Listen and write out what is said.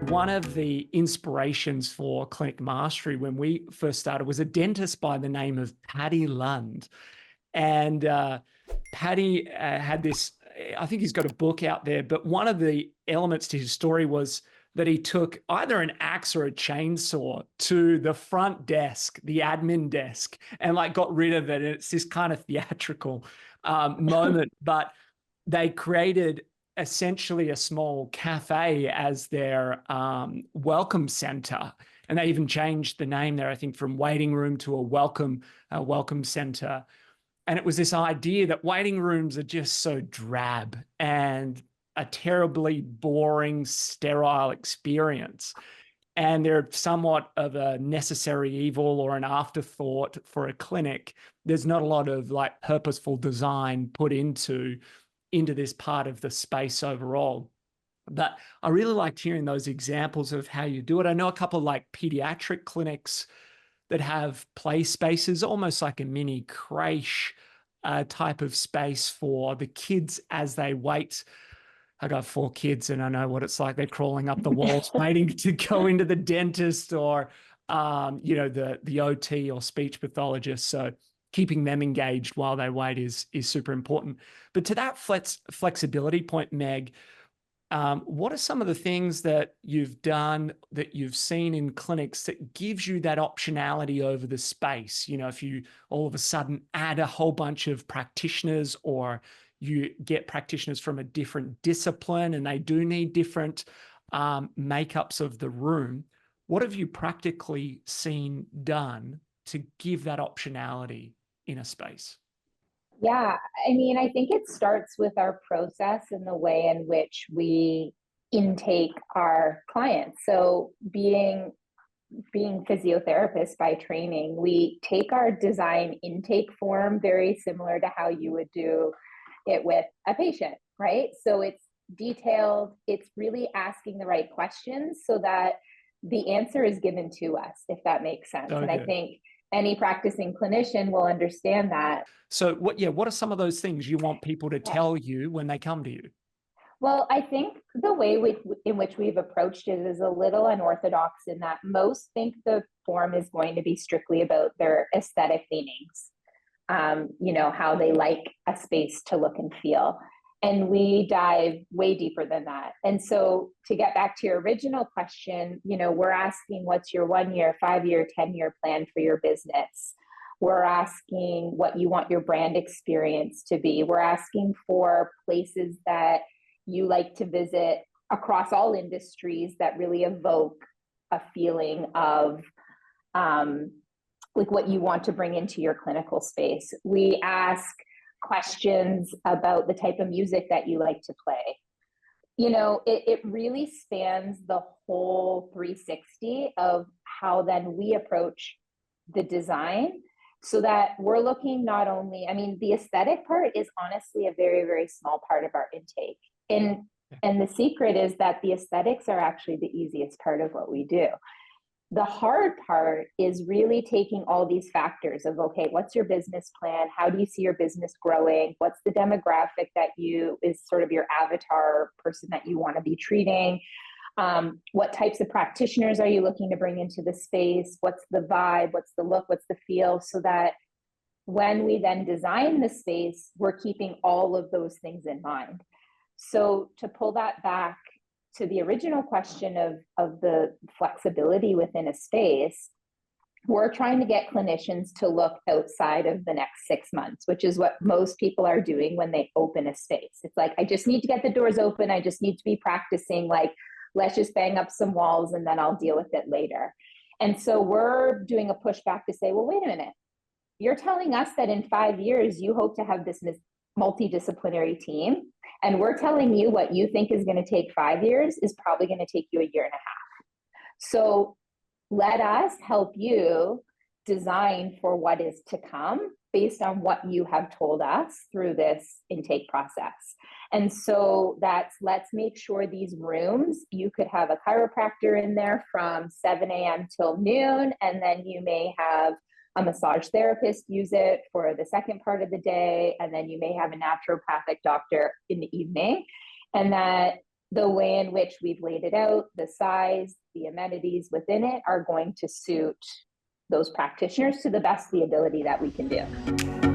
One of the inspirations for Clinic Mastery when we first started was a dentist by the name of Paddy Lund. And Paddy had this, I think he's got a book out there, but one of the elements to his story was that he took either an axe or a chainsaw to the front desk, the admin desk, and like got rid of it. And it's this kind of theatrical moment, but they created essentially a small cafe as their welcome center. And they even changed the name there, I think, from waiting room to a welcome center. And it was this idea that waiting rooms are just so drab and a terribly boring, sterile experience. And they're somewhat of a necessary evil or an afterthought for a clinic. There's not a lot of like purposeful design put into this part of the space overall. But I really liked hearing those examples of how you do it. I know a couple of like pediatric clinics that have play spaces, almost like a mini creche type of space for the kids as they wait. I got 4 kids and I know what it's like. They're crawling up the walls waiting to go into the dentist or, the OT or speech pathologist. So keeping them engaged while they wait is super important. But to that flexibility point, Meg, what are some of the things that you've done that you've seen in clinics that gives you that optionality over the space? You know, if you all of a sudden add a whole bunch of practitioners or you get practitioners from a different discipline and they do need different makeups of the room, what have you practically seen done to give that optionality in a space? Yeah, I mean, I think it starts with our process and the way in which we intake our clients. So being physiotherapists by training, we take our design intake form very similar to how you would do it with a patient, right? So it's detailed, it's really asking the right questions so that the answer is given to us, if that makes sense. Okay. And I think any practicing clinician will understand that. So what are some of those things you want people to tell you when they come to you? Well, I think the way in which we've approached it is a little unorthodox in that most think the form is going to be strictly about their aesthetic leanings, how they like a space to look and feel. And we dive way deeper than that. And so to get back to your original question, we're asking what's your 1-year, 5-year, 10-year plan for your business. We're asking what you want your brand experience to be. We're asking for places that you like to visit across all industries that really evoke a feeling of like what you want to bring into your clinical space. We ask questions about the type of music that you like to play. It really spans the whole 360 of how then we approach the design so that we're looking not only, the aesthetic part is honestly a very, very small part of our intake. And the secret is that the aesthetics are actually the easiest part of what we do. The hard part is really taking all these factors of, okay, what's your business plan? How do you see your business growing? What's the demographic that is sort of your avatar person that you want to be treating? What types of practitioners are you looking to bring into the space? What's the vibe? What's the look? What's the feel? So that when we then design the space, we're keeping all of those things in mind. So to pull that back to the original question of the flexibility within a space, we're trying to get clinicians to look outside of the next 6 months, which is what most people are doing when they open a space. It's like, I just need to get the doors open. I just need to be practicing. Like, let's just bang up some walls and then I'll deal with it later. And so we're doing a pushback to say, well, wait a minute. You're telling us that in 5 years, you hope to have this multidisciplinary team. And we're telling you what you think is going to take 5 years is probably going to take you 1.5 years. So let us help you design for what is to come based on what you have told us through this intake process. And so let's make sure these rooms, you could have a chiropractor in there from 7 a.m. till noon, and then you may have a massage therapist use it for the second part of the day, and then you may have a naturopathic doctor in the evening. and that the way in which we've laid it out, the size, the amenities within it are going to suit those practitioners to the best of the ability that we can do.